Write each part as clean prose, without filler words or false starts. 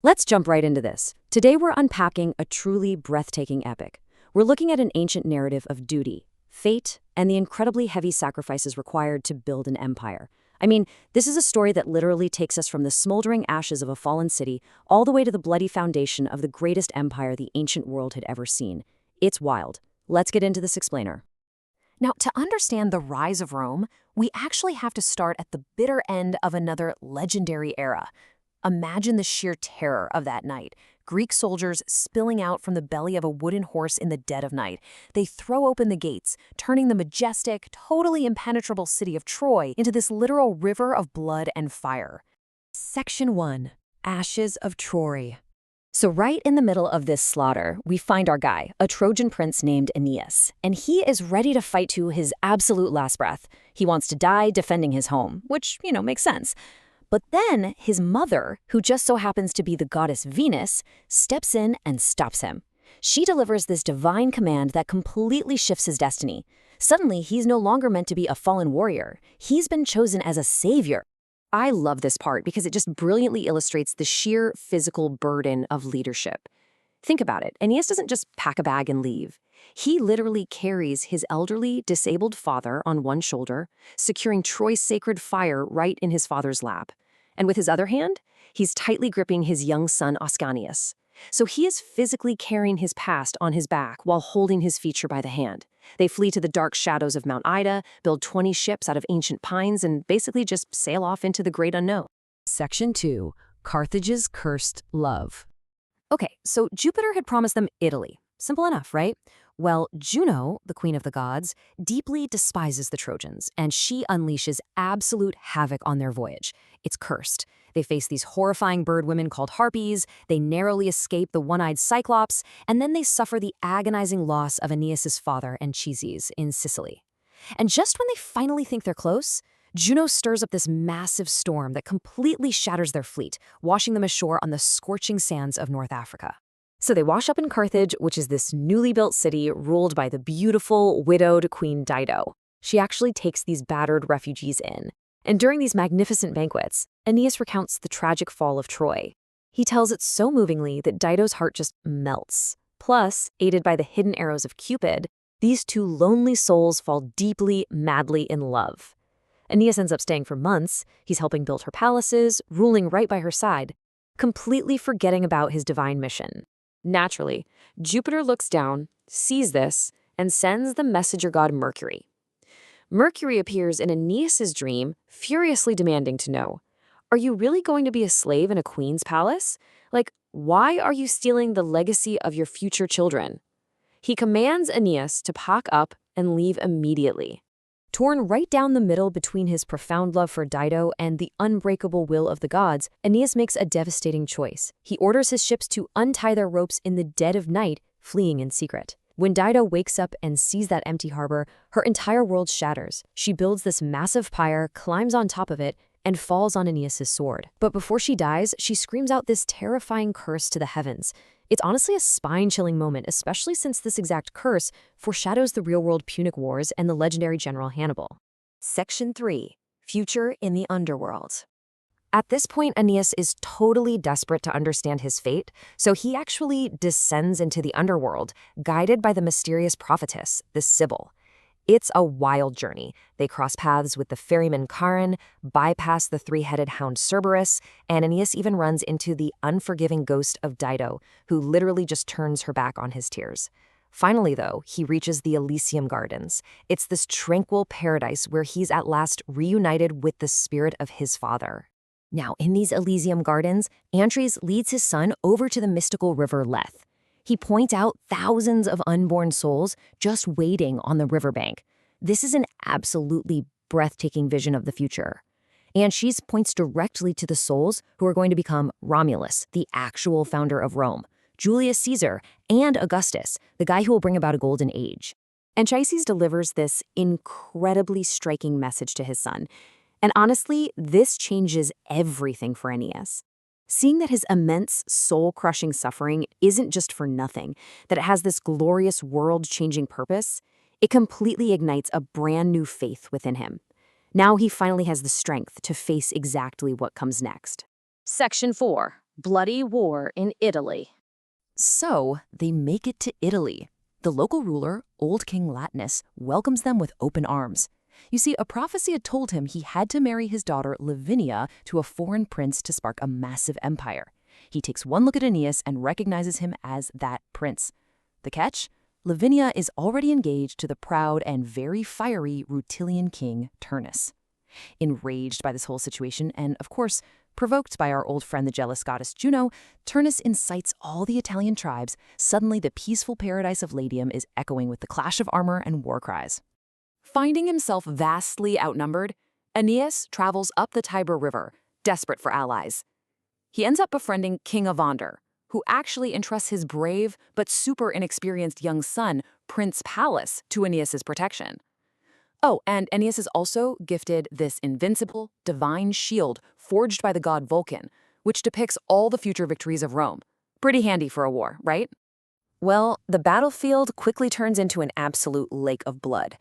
Let's jump right into this. Today we're unpacking a truly breathtaking epic. We're looking at an ancient narrative of duty, fate, and the incredibly heavy sacrifices required to build an empire. I mean, this is a story that literally takes us from the smoldering ashes of a fallen city all the way to the bloody foundation of the greatest empire the ancient world had ever seen. It's wild. Let's get into this explainer. Now, to understand the rise of Rome, we actually have to start at the bitter end of another legendary era. Imagine the sheer terror of that night. Greek soldiers spilling out from the belly of a wooden horse in the dead of night. They throw open the gates, turning the majestic, totally impenetrable city of Troy into this literal river of blood and fire. Section 1. Ashes of Troy. So right in the middle of this slaughter, we find our guy, a Trojan prince named Aeneas, and he is ready to fight to his absolute last breath. He wants to die defending his home, which, makes sense. But then his mother, who just so happens to be the goddess Venus, steps in and stops him. She delivers this divine command that completely shifts his destiny. Suddenly, he's no longer meant to be a fallen warrior. He's been chosen as a savior. I love this part because it just brilliantly illustrates the sheer physical burden of leadership. Think about it. Aeneas doesn't just pack a bag and leave. He literally carries his elderly, disabled father on one shoulder, securing Troy's sacred fire right in his father's lap. And with his other hand, he's tightly gripping his young son Ascanius. So he is physically carrying his past on his back while holding his future by the hand. They flee to the dark shadows of Mount Ida, build 20 ships out of ancient pines, and basically just sail off into the great unknown. Section 2. Carthage's Cursed Love. Okay, so Jupiter had promised them Italy. Simple enough, right? Well, Juno, the queen of the gods, deeply despises the Trojans, and she unleashes absolute havoc on their voyage. It's cursed. They face these horrifying bird women called harpies, they narrowly escape the one-eyed Cyclops, and then they suffer the agonizing loss of Aeneas' father, Anchises, in Sicily. And just when they finally think they're close, Juno stirs up this massive storm that completely shatters their fleet, washing them ashore on the scorching sands of North Africa. So they wash up in Carthage, which is this newly built city ruled by the beautiful, widowed Queen Dido. She actually takes these battered refugees in. And during these magnificent banquets, Aeneas recounts the tragic fall of Troy. He tells it so movingly that Dido's heart just melts. Plus, aided by the hidden arrows of Cupid, these two lonely souls fall deeply, madly in love. Aeneas ends up staying for months. He's helping build her palaces, ruling right by her side, completely forgetting about his divine mission. Naturally, Jupiter looks down, sees this, and sends the messenger god Mercury. Mercury appears in Aeneas' dream, furiously demanding to know, are you really going to be a slave in a queen's palace? Why are you stealing the legacy of your future children? He commands Aeneas to pack up and leave immediately. Torn right down the middle between his profound love for Dido and the unbreakable will of the gods, Aeneas makes a devastating choice. He orders his ships to untie their ropes in the dead of night, fleeing in secret. When Dido wakes up and sees that empty harbor, her entire world shatters. She builds this massive pyre, climbs on top of it, and falls on Aeneas' sword. But before she dies, she screams out this terrifying curse to the heavens. It's honestly a spine-chilling moment, especially since this exact curse foreshadows the real-world Punic Wars and the legendary General Hannibal. Section 3. Future in the Underworld. At this point, Aeneas is totally desperate to understand his fate, so he actually descends into the underworld, guided by the mysterious prophetess, the Sibyl. It's a wild journey. They cross paths with the ferryman Charon, bypass the three-headed hound Cerberus, and Aeneas even runs into the unforgiving ghost of Dido, who literally just turns her back on his tears. Finally, though, he reaches the Elysium Gardens. It's this tranquil paradise where he's at last reunited with the spirit of his father. Now, in these Elysium Gardens, Anchises leads his son over to the mystical river Lethe. He points out thousands of unborn souls just waiting on the riverbank. This is an absolutely breathtaking vision of the future. Anchises points directly to the souls who are going to become Romulus, the actual founder of Rome, Julius Caesar, and Augustus, the guy who will bring about a golden age. Anchises delivers this incredibly striking message to his son. And honestly, this changes everything for Aeneas. Seeing that his immense, soul-crushing suffering isn't just for nothing, that it has this glorious world-changing purpose, it completely ignites a brand new faith within him. Now he finally has the strength to face exactly what comes next. Section 4. Bloody war in Italy. So they make it to Italy. The local ruler, old King Latinus, welcomes them with open arms. You see, a prophecy had told him he had to marry his daughter Lavinia to a foreign prince to spark a massive empire. He takes one look at Aeneas and recognizes him as that prince. The catch? Lavinia is already engaged to the proud and very fiery Rutilian king Turnus. Enraged by this whole situation, and of course, provoked by our old friend the jealous goddess Juno, Turnus incites all the Italian tribes. Suddenly, the peaceful paradise of Latium is echoing with the clash of armor and war cries. Finding himself vastly outnumbered, Aeneas travels up the Tiber River, desperate for allies. He ends up befriending King Evander, who actually entrusts his brave but super inexperienced young son, Prince Pallas, to Aeneas's protection. Oh, and Aeneas is also gifted this invincible, divine shield forged by the god Vulcan, which depicts all the future victories of Rome. Pretty handy for a war, right? Well, the battlefield quickly turns into an absolute lake of blood.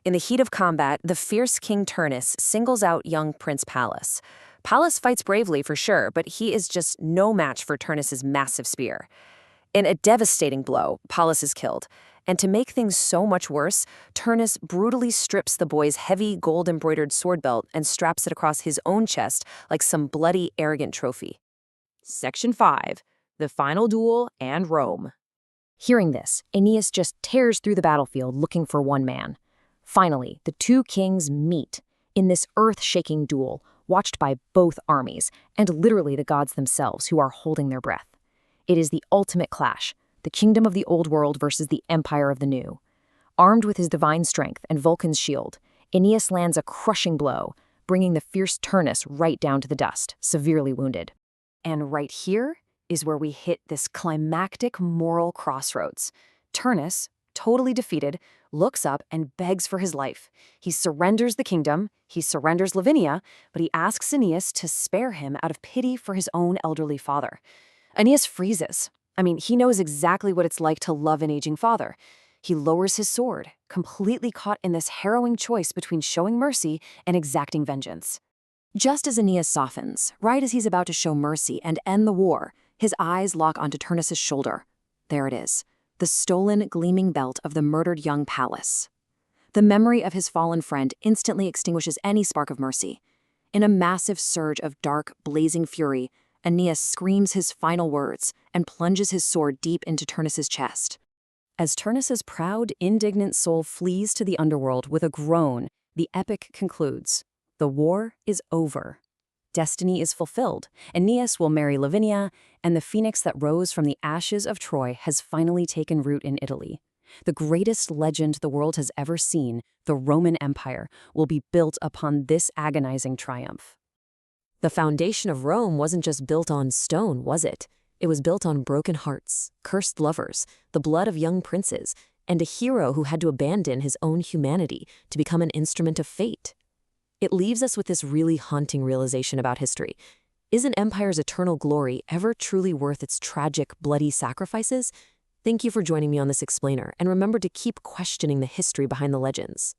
In the heat of combat, the fierce King Turnus singles out young Prince Pallas. Pallas fights bravely for sure, but he is just no match for Turnus's massive spear. In a devastating blow, Pallas is killed. And to make things so much worse, Turnus brutally strips the boy's heavy gold-embroidered sword belt and straps it across his own chest like some bloody, arrogant trophy. Section 5. The Final Duel and Rome. Hearing this, Aeneas just tears through the battlefield looking for one man. Finally, the two kings meet in this earth-shaking duel, watched by both armies, and literally the gods themselves who are holding their breath. It is the ultimate clash, the kingdom of the old world versus the empire of the new. Armed with his divine strength and Vulcan's shield, Aeneas lands a crushing blow, bringing the fierce Turnus right down to the dust, severely wounded. And right here is where we hit this climactic moral crossroads. Turnus, totally defeated, looks up and begs for his life. He surrenders the kingdom, he surrenders Lavinia, but he asks Aeneas to spare him out of pity for his own elderly father. Aeneas freezes. He knows exactly what it's like to love an aging father. He lowers his sword, completely caught in this harrowing choice between showing mercy and exacting vengeance. Just as Aeneas softens, right as he's about to show mercy and end the war, his eyes lock onto Turnus's shoulder. There it is, the stolen, gleaming belt of the murdered young Pallas. The memory of his fallen friend instantly extinguishes any spark of mercy. In a massive surge of dark, blazing fury, Aeneas screams his final words and plunges his sword deep into Turnus's chest. As Turnus's proud, indignant soul flees to the underworld with a groan, the epic concludes. The war is over. Destiny is fulfilled. Aeneas will marry Lavinia, and the phoenix that rose from the ashes of Troy has finally taken root in Italy. The greatest legend the world has ever seen, the Roman Empire, will be built upon this agonizing triumph. The foundation of Rome wasn't just built on stone, was it? It was built on broken hearts, cursed lovers, the blood of young princes, and a hero who had to abandon his own humanity to become an instrument of fate. It leaves us with this really haunting realization about history. Is an empire's eternal glory ever truly worth its tragic, bloody sacrifices? Thank you for joining me on this explainer, and remember to keep questioning the history behind the legends.